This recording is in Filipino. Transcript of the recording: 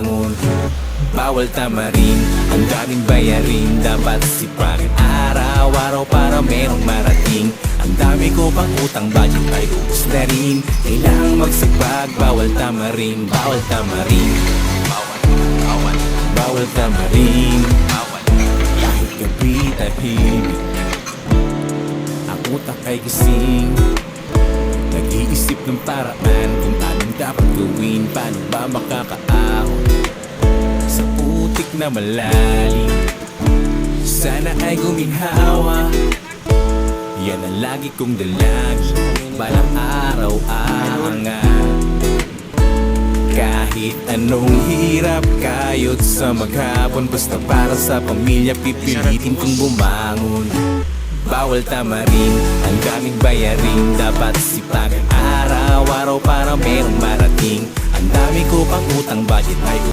bumangon. Bawal tamarin, ang daming bayarin, dapat siparin araw-araw para merong marating. Ang dami ko pang utang, budget ay ubus na rin. Kailangang magsipag, bawal tamarin, bawal tamarin. Bawal tamarin, kahit gabi tahimik, ang utak ay gising. Nag-iisip ng paraan kung anong dapat gawin. Paano ba makakaahon sa putik na malalim? Sana ay guminhawa, yan ang lagi kong dalangin. Balang araw aangat, kahit anong hirap, kayod sa maghapon. Basta para sa pamilya, pipilitin kong bumangon. Bawal tamarin, ang daming bayarin, dapat sipagan araw-araw para merong marating. Ang dami ko pang utang, budget ay